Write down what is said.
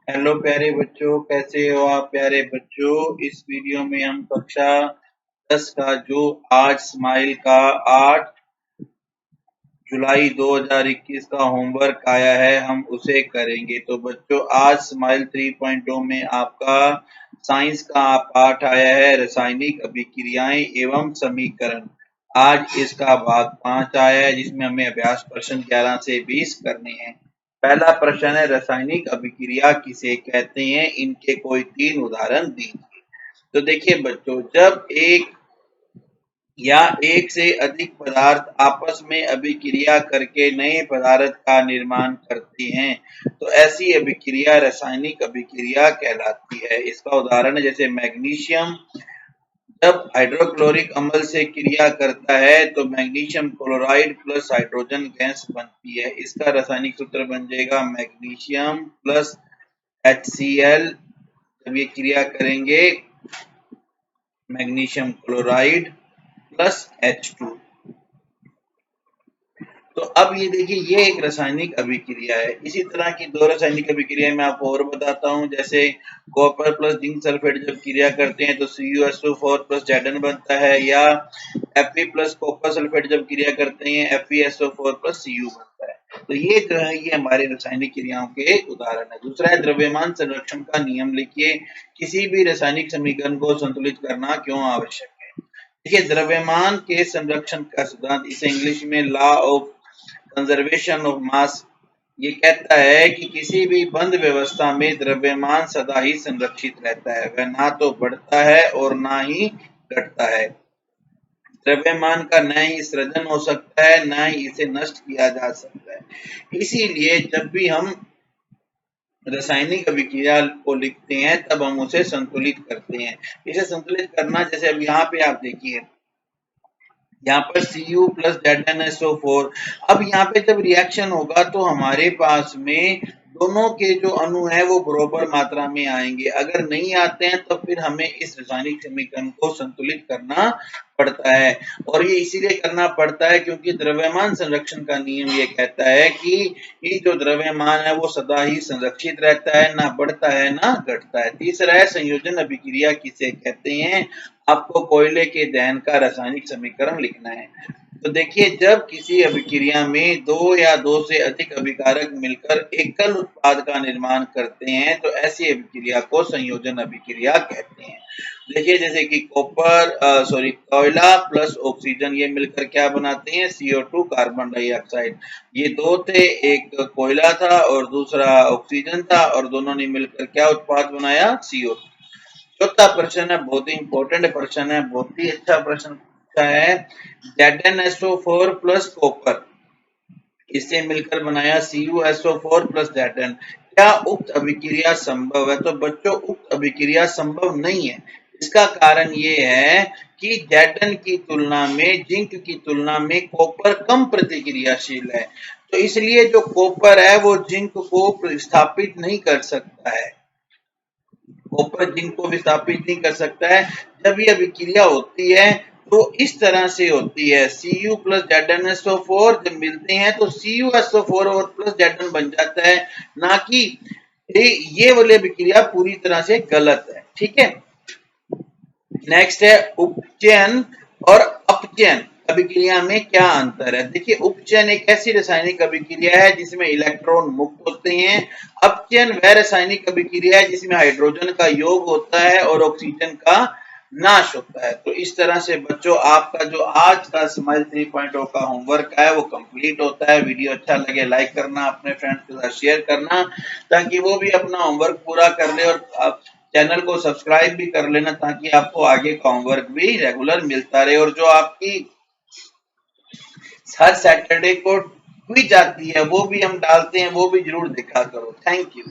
Hello प्यारे बच्चों, कैसे हो आप प्यारे बच्चों। इस वीडियो में हम कक्षा 10 का जो आज स्माइल का 8 जुलाई 2021 का होमवर्क आया है हम उसे करेंगे। तो बच्चों आज स्माइल 3.0 में आपका साइंस का पाठ आया है रासायनिक अभिक्रियाएं एवं समीकरण। आज इसका भाग 5 आया है जिसमें हमें अभ्यास प्रश्न 11 से 20 करने हैं। पहला प्रश्न है रासायनिक अभिक्रिया किसे कहते हैं, इनके कोई 3 उदाहरण दीजिए। तो देखिए बच्चों, जब एक या एक से अधिक पदार्थ आपस में अभिक्रिया करके नए पदार्थ का निर्माण करते हैं तो ऐसी अभिक्रिया रासायनिक अभिक्रिया कहलाती है। इसका उदाहरण है जैसे मैग्नीशियम जब हाइड्रोक्लोरिक अम्ल से क्रिया करता है तो magnesium chloride plus hydrogen gas बनती है। इसका रासायनिक सूत्र बन जाएगा मैग्नीशियम प्लस HCl। जब ये क्रिया करेंगे मैग्नीशियम क्लोराइड प्लस H2। तो अब ये देखिए, ये एक रासायनिक अभिक्रिया है। इसी तरह की दो रासायनिक अभिक्रिया मैं आपको और बताता हूँ। जैसे कॉपर प्लस जिंक सल्फेट जब क्रिया करते हैं तो CuSO4 प्लस Zn बनता है, या Fe प्लस कॉपर सल्फेट जब क्रिया करते हैं FeSO4 प्लस Cu बनता है। तो ये जो है ये हमारी रासायनिक क्रियाओं के उदाहरण है। दूसरा है द्रव्यमान संरक्षण का नियम लिखिए। किसी भी रासायनिक समीकरण को संतुलित करना क्यों आवश्यक है। देखिए, द्रव्यमान के संरक्षण का सिद्धांत, इसे इंग्लिश में law of conservation of mass, ये कहता है कि किसी भी बंद व्यवस्था में द्रव्यमान सदा ही संरक्षित रहता है, वह ना तो बढ़ता है और ना ही घटता है। द्रव्यमान का न ही सृजन हो सकता है न ही इसे नष्ट किया जा सकता है। इसीलिए जब भी हम रासायनिक अभिक्रिया को लिखते हैं तब हम उसे संतुलित करते हैं। इसे संतुलित करना, जैसे अब यहाँ पे आप देखिए, यहाँ पर Cu प्लस ZnSO4। अब यहाँ पे जब रिएक्शन होगा तो हमारे पास में दोनों के जो अणु है वो बराबर मात्रा में आएंगे। अगर नहीं आते हैं तो फिर हमें इस रासायनिक समीकरण को संतुलित करना पड़ता है। और ये इसीलिए करना पड़ता है क्योंकि द्रव्यमान संरक्षण का नियम ये कहता है कि ये जो द्रव्यमान है वो सदा ही संरक्षित रहता है, ना बढ़ता है ना घटता है। तीसरा है संयोजन अभिक्रिया किसे कहते हैं। आपको कोयले के दहन का रासायनिक समीकरण लिखना है। तो देखिए, जब किसी अभिक्रिया में दो या दो से अधिक अभिकारक मिलकर एकल उत्पाद का निर्माण करते हैं तो ऐसी अभिक्रिया को संयोजन अभिक्रिया कहते हैं। देखिए, जैसे कि कोयला प्लस ऑक्सीजन ये मिलकर क्या बनाते हैं, CO2 कार्बन डाइऑक्साइड। ये दो थे, एक कोयला था और दूसरा ऑक्सीजन था, और दोनों ने मिलकर क्या उत्पाद बनाया, CO2। चौथा प्रश्न है, बहुत ही इंपॉर्टेंट प्रश्न है, बहुत ही अच्छा प्रश्न पूछा है। ZnSO4 प्लस कॉपर, इससे मिलकर बनाया CuSO4 प्लस Zn। क्या उक्त अभिक्रिया संभव है। तो बच्चों, उक्त अभिक्रिया संभव नहीं है। इसका कारण ये है कि Zn की तुलना में, जिंक की तुलना में कॉपर कम प्रतिक्रियाशील है। तो इसलिए जो कॉपर है वो जिंक को विस्थापित नहीं कर सकता है, कॉपर जिंक को विस्थापित नहीं कर सकता है। जब ये अभिक्रिया होती है तो इस तरह से होती है, Cu प्लस ZnSO4 जब मिलते हैं तो CuSO4 और प्लस Zn बन जाता है, ना कि ये वाली अभिक्रिया पूरी तरह से गलत है। ठीक है, नेक्स्ट है उपचयन और अपचयन अभिक्रिया में क्या अंतर है। देखिए, उपचयन एक ऐसी रासायनिक अभिक्रिया है जिसमें इलेक्ट्रॉन मुक्त होते हैं। अपचयन वह रासायनिक अभिक्रिया है जिसमें हाइड्रोजन का योग होता है और ऑक्सीजन का नाश होता है। तो इस तरह से बच्चों आपका जो आज का स्माइल 3.0 का होमवर्क है वो कंप्लीट होता है। वीडियो अच्छा लगे लाइक करना, अपने फ्रेंड्स के साथ शेयर करना ताकि वो भी अपना होमवर्क पूरा कर ले, और चैनल को सब्सक्राइब भी कर लेना ताकि आपको आगे का होमवर्क भी रेगुलर मिलता रहे। और जो आपकी हर सैटरडे को क्विज आती है वो भी हम डालते हैं, वो भी जरूर देखा करो। Thank you.